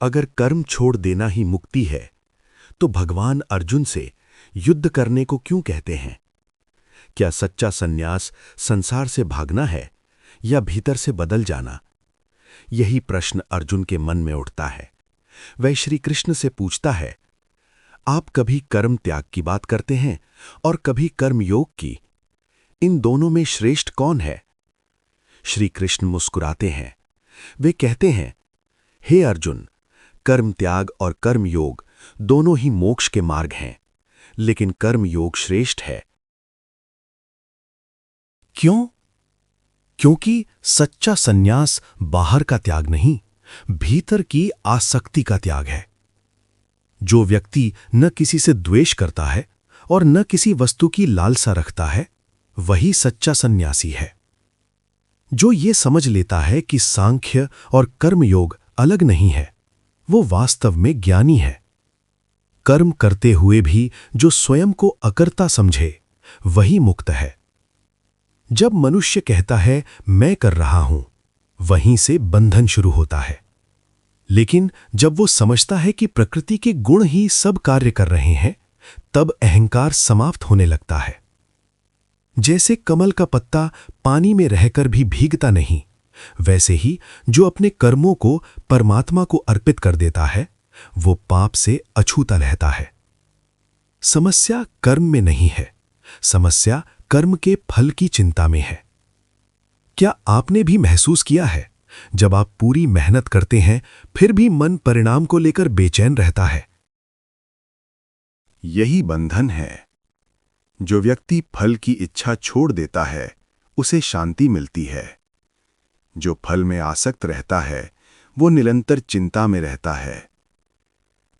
अगर कर्म छोड़ देना ही मुक्ति है, तो भगवान अर्जुन से युद्ध करने को क्यों कहते हैं? क्या सच्चा सन्यास संसार से भागना है या भीतर से बदल जाना? यही प्रश्न अर्जुन के मन में उठता है। वह श्री कृष्ण से पूछता है, आप कभी कर्म त्याग की बात करते हैं और कभी कर्म योग की। इन दोनों में श्रेष्ठ कौन है? श्री कृष्ण मुस्कुराते हैं। वे कहते हैं, हे अर्जुन, कर्म त्याग और कर्म योग दोनों ही मोक्ष के मार्ग हैं, लेकिन कर्म योग श्रेष्ठ है। क्यों? क्योंकि सच्चा सन्यास बाहर का त्याग नहीं, भीतर की आसक्ति का त्याग है। जो व्यक्ति न किसी से द्वेष करता है और न किसी वस्तु की लालसा रखता है, वही सच्चा सन्यासी है। जो ये समझ लेता है कि सांख्य और कर्मयोग अलग नहीं है, वो वास्तव में ज्ञानी है। कर्म करते हुए भी जो स्वयं को अकर्ता समझे, वही मुक्त है। जब मनुष्य कहता है मैं कर रहा हूं, वहीं से बंधन शुरू होता है। लेकिन जब वो समझता है कि प्रकृति के गुण ही सब कार्य कर रहे हैं, तब अहंकार समाप्त होने लगता है। जैसे कमल का पत्ता पानी में रहकर भी भीगता नहीं, वैसे ही जो अपने कर्मों को परमात्मा को अर्पित कर देता है, वो पाप से अछूता रहता है। समस्या कर्म में नहीं है, समस्या कर्म के फल की चिंता में है। क्या आपने भी महसूस किया है, जब आप पूरी मेहनत करते हैं फिर भी मन परिणाम को लेकर बेचैन रहता है? यही बंधन है। जो व्यक्ति फल की इच्छा छोड़ देता है, उसे शांति मिलती है। जो फल में आसक्त रहता है, वो निरंतर चिंता में रहता है।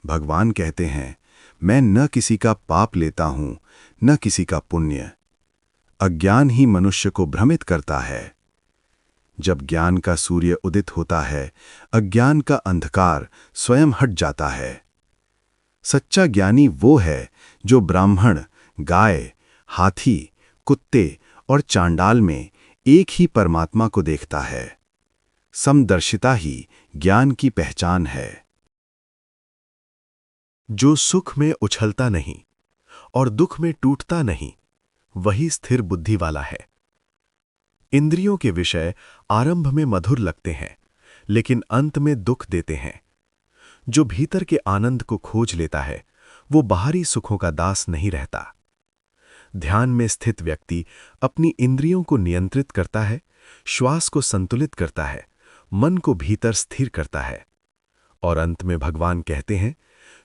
भगवान कहते हैं, मैं न किसी का पाप लेता हूं, न किसी का पुण्य। अज्ञान ही मनुष्य को भ्रमित करता है। जब ज्ञान का सूर्य उदित होता है, अज्ञान का अंधकार स्वयं हट जाता है। सच्चा ज्ञानी वो है जो ब्राह्मण, गाय, हाथी, कुत्ते और चांडाल में एक ही परमात्मा को देखता है। समदर्शिता ही ज्ञान की पहचान है। जो सुख में उछलता नहीं और दुख में टूटता नहीं, वही स्थिर बुद्धि वाला है। इंद्रियों के विषय आरंभ में मधुर लगते हैं, लेकिन अंत में दुख देते हैं। जो भीतर के आनंद को खोज लेता है, वो बाहरी सुखों का दास नहीं रहता। ध्यान में स्थित व्यक्ति अपनी इंद्रियों को नियंत्रित करता है, श्वास को संतुलित करता है, मन को भीतर स्थिर करता है। और अंत में भगवान कहते हैं,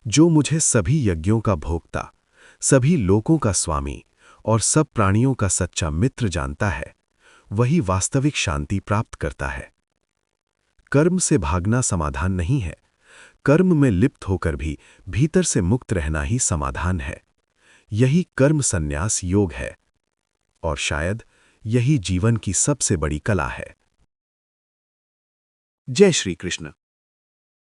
जो मुझे सभी यज्ञों का भोक्ता, सभी लोकों का स्वामी और सब प्राणियों का सच्चा मित्र जानता है, वही वास्तविक शांति प्राप्त करता है। कर्म से भागना समाधान नहीं है। कर्म में लिप्त होकर भी भीतर से मुक्त रहना ही समाधान है। यही कर्म संन्यास योग है, और शायद यही जीवन की सबसे बड़ी कला है। जय श्री कृष्ण।